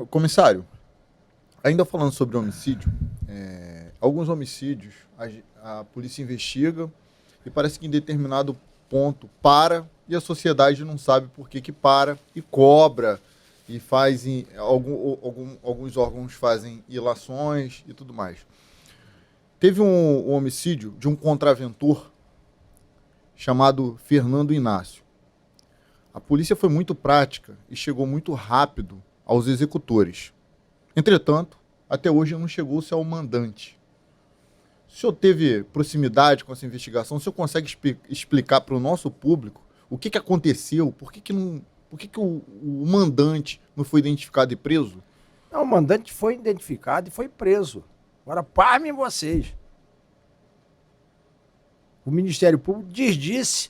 Comissário, ainda falando sobre homicídio, alguns homicídios a polícia investiga e parece que em determinado ponto para e a sociedade não sabe por que que para e cobra e alguns órgãos fazem ilações e tudo mais. Teve um homicídio de um contraventor chamado Fernando Inácio. A polícia foi muito prática e chegou muito rápido aos executores. Entretanto, até hoje não chegou-se ao mandante. O senhor teve proximidade com essa investigação? O senhor consegue explicar para o nosso público o que aconteceu? Por que o mandante não foi identificado e preso? Não, o mandante foi identificado e foi preso. Agora, parem vocês. O Ministério Público desdisse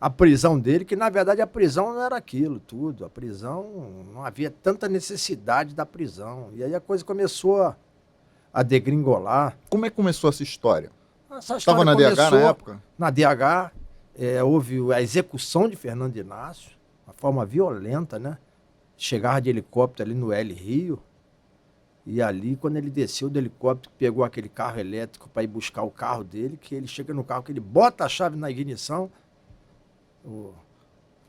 a prisão dele, que na verdade a prisão não era aquilo tudo. A prisão, não havia tanta necessidade da prisão. E aí a coisa começou a degringolar. Como é que começou essa história? Essa história Estava na DH na época? Na DH, houve a execução de Fernando Inácio, uma forma violenta, né? Chegava de helicóptero ali no L Rio, e ali, quando ele desceu do helicóptero, pegou aquele carro elétrico para ir buscar o carro dele, que ele chega no carro, que ele bota a chave na ignição,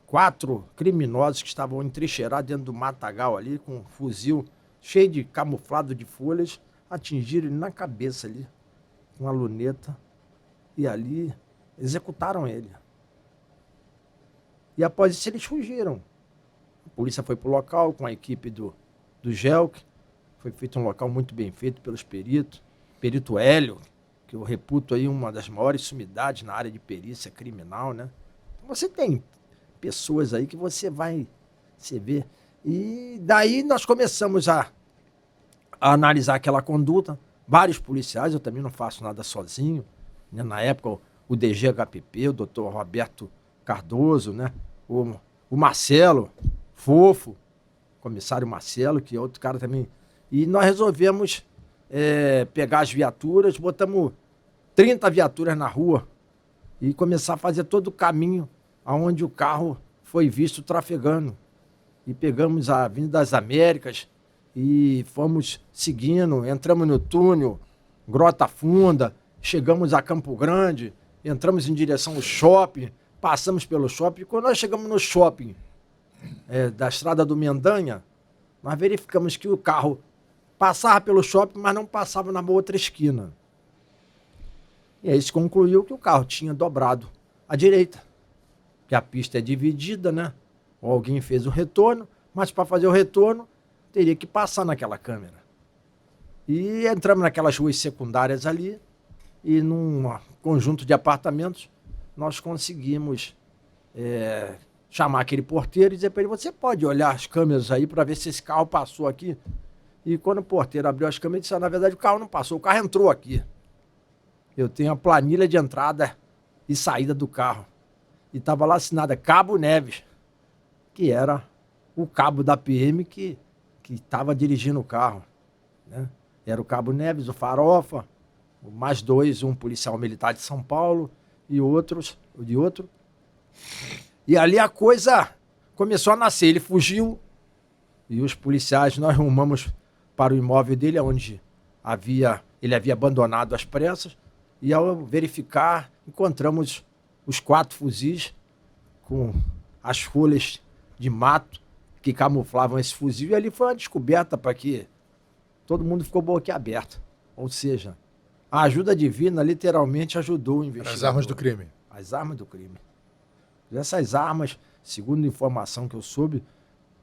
4 criminosos que estavam entrincheirados dentro do matagal ali, com um fuzil cheio de camuflado de folhas, atingiram ele na cabeça ali, com uma luneta, e ali executaram ele. E após isso eles fugiram. A polícia foi para o local com a equipe do GELC, foi feito um local muito bem feito pelos peritos, perito Hélio, que eu reputo aí uma das maiores sumidades na área de perícia criminal, né? Você tem pessoas aí que você vê. E daí nós começamos a analisar aquela conduta. Vários policiais, eu também não faço nada sozinho, né? Na época, o DGHPP, o doutor Roberto Cardoso, né? O Marcelo, Fofo, comissário Marcelo, que é outro cara também. E nós resolvemos pegar as viaturas, botamos 30 viaturas na rua e começar a fazer todo o caminho aonde o carro foi visto trafegando. E pegamos a Avenida das Américas e fomos seguindo, entramos no túnel, Grota Funda, chegamos a Campo Grande, entramos em direção ao shopping, passamos pelo shopping. E quando nós chegamos no shopping da Estrada do Mendanha, nós verificamos que o carro passava pelo shopping, mas não passava na outra esquina. E aí se concluiu que o carro tinha dobrado à direita, que a pista é dividida, né? Ou alguém fez o retorno, mas para fazer o retorno teria que passar naquela câmera. E entramos naquelas ruas secundárias ali e num conjunto de apartamentos nós conseguimos chamar aquele porteiro e dizer para ele: você pode olhar as câmeras aí para ver se esse carro passou aqui? E quando o porteiro abriu as câmeras, ele disse: na verdade o carro não passou, o carro entrou aqui. Eu tenho a planilha de entrada e saída do carro. E estava lá assinada Cabo Neves, que era o cabo da PM que estava dirigindo o carro, né? Era o Cabo Neves, o Farofa, mais 2, um policial militar de São Paulo e outros, de outro. E ali a coisa começou a nascer. Ele fugiu e os policiais, nós rumamos para o imóvel dele, onde ele havia abandonado às pressas. E ao verificar, encontramos os 4 fuzis com as folhas de mato que camuflavam esse fuzil. E ali foi uma descoberta para que todo mundo ficou boquiaberto. Ou seja, a ajuda divina literalmente ajudou o investigador. As armas do crime. As armas do crime. Essas armas, segundo a informação que eu soube,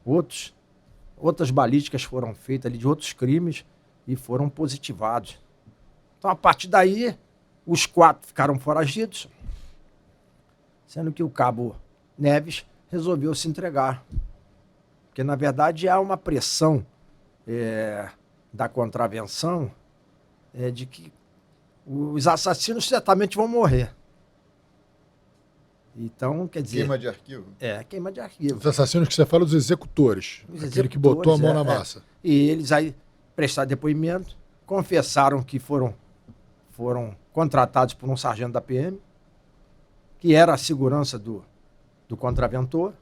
outras balísticas foram feitas ali de outros crimes e foram positivados. Então, a partir daí, os 4 ficaram foragidos, sendo que o cabo Neves resolveu se entregar. Porque, na verdade, há uma pressão da contravenção de que os assassinos certamente vão morrer. Então, quer dizer... Queima de arquivo? Queima de arquivo. Os assassinos que você fala, os executores. Aquele que botou a mão na massa. E eles aí prestaram depoimento, confessaram que foram contratados por um sargento da PM, que era a segurança do contraventor.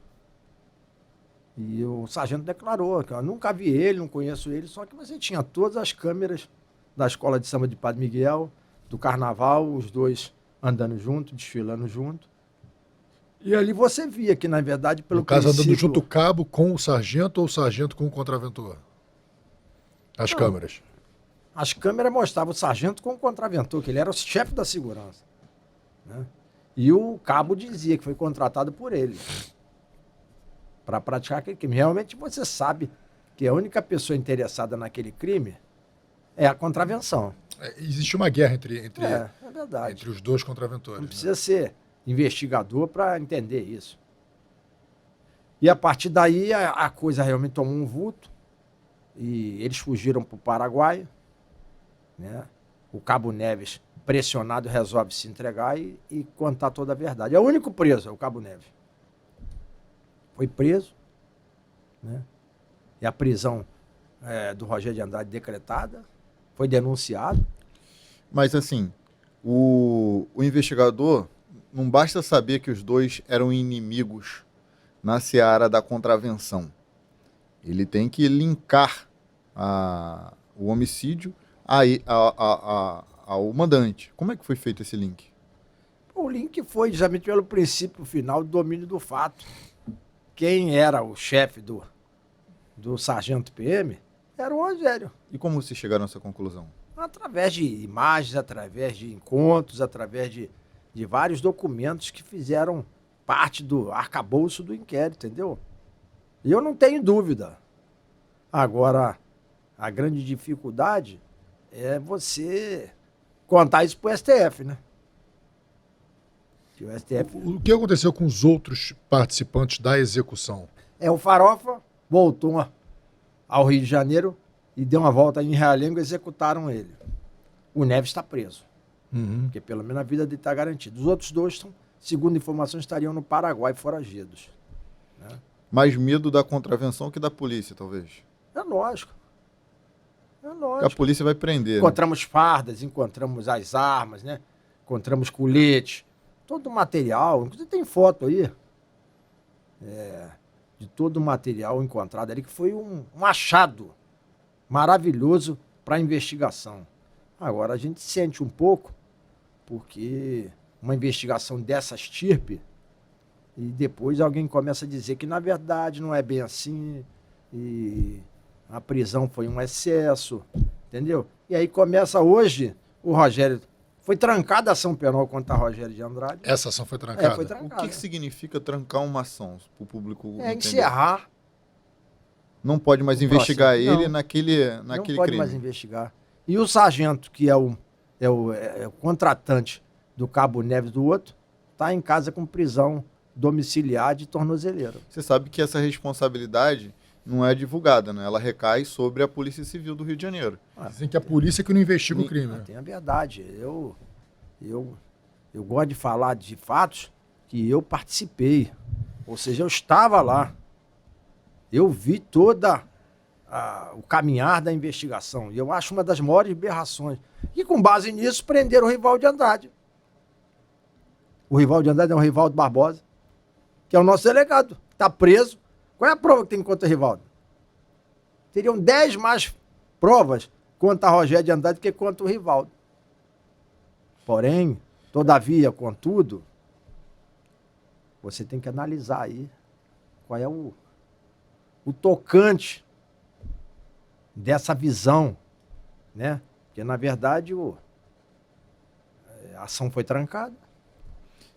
E o sargento declarou que eu nunca vi ele, não conheço ele, só que você tinha todas as câmeras da escola de samba de Padre Miguel, do carnaval, os dois andando junto, desfilando junto. E ali você via que, na verdade, pelo No caso, princípio... andando junto o cabo com o sargento ou o sargento com o contraventor? As câmeras. As câmeras mostravam o sargento com o contraventor, que ele era o chefe da segurança. Né? E o cabo dizia que foi contratado por ele para praticar aquele crime. Realmente você sabe que a única pessoa interessada naquele crime é a contravenção. Existe uma guerra entre É verdade. entre os dois contraventores. Não precisa ser investigador para entender isso. E a partir daí a coisa realmente tomou um vulto e eles fugiram para o Paraguai. Né? O Cabo Neves, pressionado, resolve se entregar e contar toda a verdade. É o único preso, é o Cabo Neves. Foi preso, né? E a prisão do Rogério de Andrade decretada, foi denunciado. Mas assim, o investigador, não basta saber que os dois eram inimigos na seara da contravenção. Ele tem que linkar o homicídio ao mandante. Como é que foi feito esse link? O link foi justamente pelo princípio final do domínio do fato. Quem era o chefe do sargento PM era o Rogério. E como vocês chegaram a essa conclusão? Através de imagens, através de encontros, através de vários documentos que fizeram parte do arcabouço do inquérito, entendeu? E eu não tenho dúvida. Agora, a grande dificuldade é você contar isso pro STF, né? Que o STF... O que aconteceu com os outros participantes da execução? O Farofa voltou ao Rio de Janeiro e deu uma volta em Realengo e executaram ele. O Neves está preso, porque pelo menos a vida dele está garantida. Os outros dois, segundo informações, estariam no Paraguai foragidos. Né? Mais medo da contravenção que da polícia, talvez. É lógico. Porque a polícia vai prender. Encontramos fardas, encontramos as armas, né? Encontramos coletes, todo o material. Inclusive tem foto aí de todo o material encontrado ali, que foi um achado maravilhoso para a investigação. Agora, a gente sente um pouco, porque uma investigação dessa estirpe, e depois alguém começa a dizer que, na verdade, não é bem assim, e a prisão foi um excesso, entendeu? E aí começa hoje, o Rogério... Foi trancada a ação penal contra Rogério de Andrade. Essa ação foi trancada? Foi trancada. O que significa trancar uma ação, para o público entender? Encerrar. Não pode mais investigar processo. ele naquele Não pode crime. mais investigar. E o sargento, que é o contratante do Cabo Neves do outro, está em casa com prisão domiciliar de tornozeleira. Você sabe que essa responsabilidade não é divulgada, né? Ela recai sobre a Polícia Civil do Rio de Janeiro. Dizem que a polícia que não investiga o crime. Tem a verdade. Eu gosto de falar de fatos que eu participei. Ou seja, eu estava lá. Eu vi toda o caminhar da investigação. E eu acho uma das maiores aberrações. E com base nisso, prenderam o Rivaldo de Andrade. O Rivaldo de Andrade é o Rivaldo Barbosa, que é o nosso delegado. Está preso. Qual é a prova que tem contra o Rivaldo? Teriam 10 mais provas contra Rogério de Andrade do que contra o Rivaldo. Porém, todavia, contudo, você tem que analisar aí qual é o tocante dessa visão, né? Porque, na verdade, a ação foi trancada.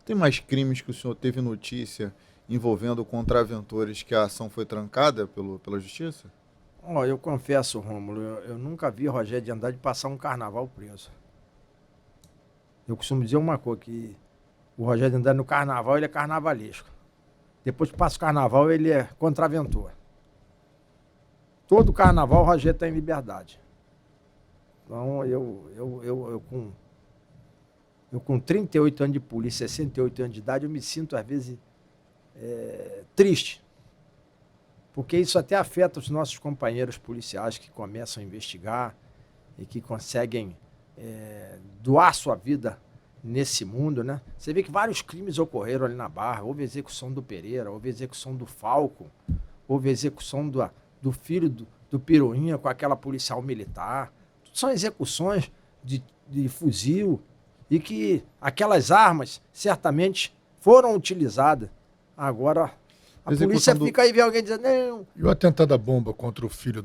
Tem mais crimes que o senhor teve notícia envolvendo contraventores que a ação foi trancada pela justiça? Eu confesso, Rômulo, eu nunca vi Rogério de Andrade passar um carnaval preso. Eu costumo dizer uma coisa, que o Rogério de Andrade no carnaval ele é carnavalesco. Depois que passa o carnaval ele é contraventor. Todo carnaval o Rogério está em liberdade. Então eu com 38 anos de polícia, 68 anos de idade, eu me sinto às vezes triste. Porque isso até afeta os nossos companheiros policiais que começam a investigar e que conseguem doar sua vida nesse mundo, né? Você vê que vários crimes ocorreram ali na Barra. Houve execução do Pereira, houve execução do Falco, houve a execução do filho do Piruinha com aquela policial militar. São execuções de fuzil e que aquelas armas certamente foram utilizadas. Agora, a polícia fica aí e vê alguém dizendo, não. E o atentado à bomba contra o filho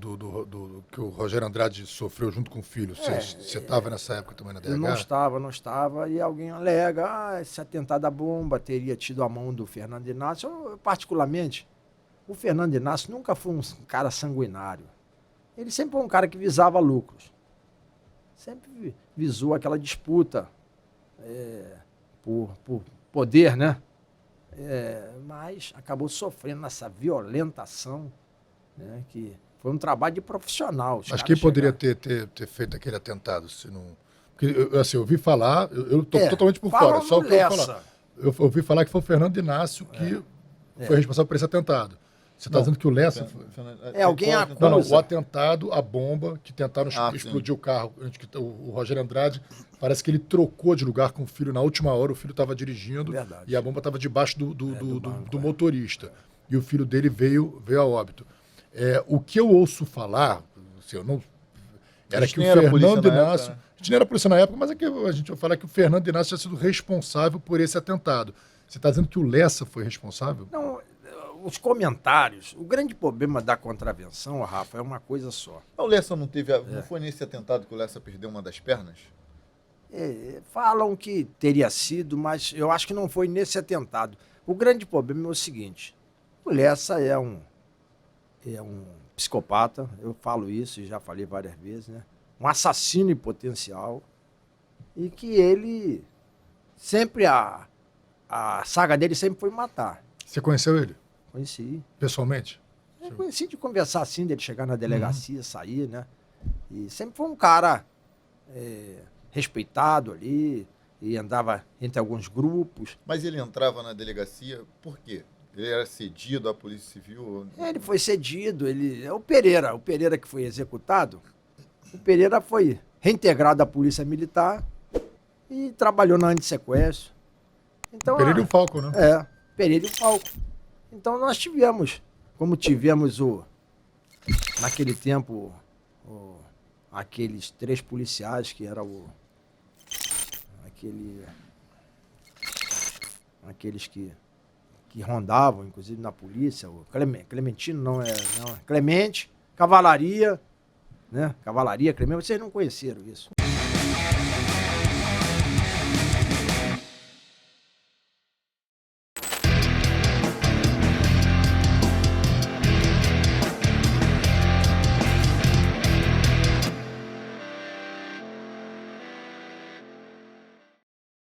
que o Rogério Andrade sofreu junto com o filho? Você estava nessa época também na DH? Eu não estava. E alguém alega, esse atentado à bomba teria tido a mão do Fernando Inácio. Eu, particularmente, o Fernando Inácio nunca foi um cara sanguinário. Ele sempre foi um cara que visava lucros. Sempre visou aquela disputa por poder, né? Mas acabou sofrendo essa violentação, né? Que foi um trabalho de profissional. Mas quem poderia ter feito aquele atentado? Se não... Porque, assim, eu ouvi falar, eu estou totalmente por fora, só o que eu vou falar. Eu ouvi falar que foi o Fernando Inácio que foi responsável por esse atentado. Você está dizendo que o Lessa... alguém acusa. Não, o atentado, a bomba, que tentaram explodir o carro. O Rogério Andrade, parece que ele trocou de lugar com o filho na última hora, o filho estava dirigindo e a bomba estava debaixo do motorista. E o filho dele veio a óbito. O que eu ouço falar, assim, era que o Fernando Inácio... A gente nem era polícia na época, mas é que a gente vai falar que o Fernando Inácio tinha sido responsável por esse atentado. Você está dizendo que o Lessa foi responsável? Não... Os comentários, o grande problema da contravenção, Rafa, é uma coisa só. O Lessa não teve. Não foi nesse atentado que o Lessa perdeu uma das pernas? Falam que teria sido, mas eu acho que não foi nesse atentado. O grande problema é o seguinte: o Lessa é um psicopata, eu falo isso e já falei várias vezes, né? Um assassino em potencial, e que ele sempre a saga dele sempre foi matar. Você conheceu ele? Conheci. Pessoalmente? Eu conheci de conversar assim, dele chegar na delegacia, sair, né? E sempre foi um cara respeitado ali, e andava entre alguns grupos. Mas ele entrava na delegacia por quê? Ele era cedido à Polícia Civil? Ele foi cedido, o Pereira que foi executado, o Pereira foi reintegrado à Polícia Militar e trabalhou na antissequestro. Então, Pereira e o Falco, né? Pereira e o Falco. Então nós tivemos, como tivemos naquele tempo, aqueles 3 policiais que era aqueles que rondavam, inclusive na polícia, o Clementino Clemente, Cavalaria, né? Cavalaria, Clemente, vocês não conheceram isso.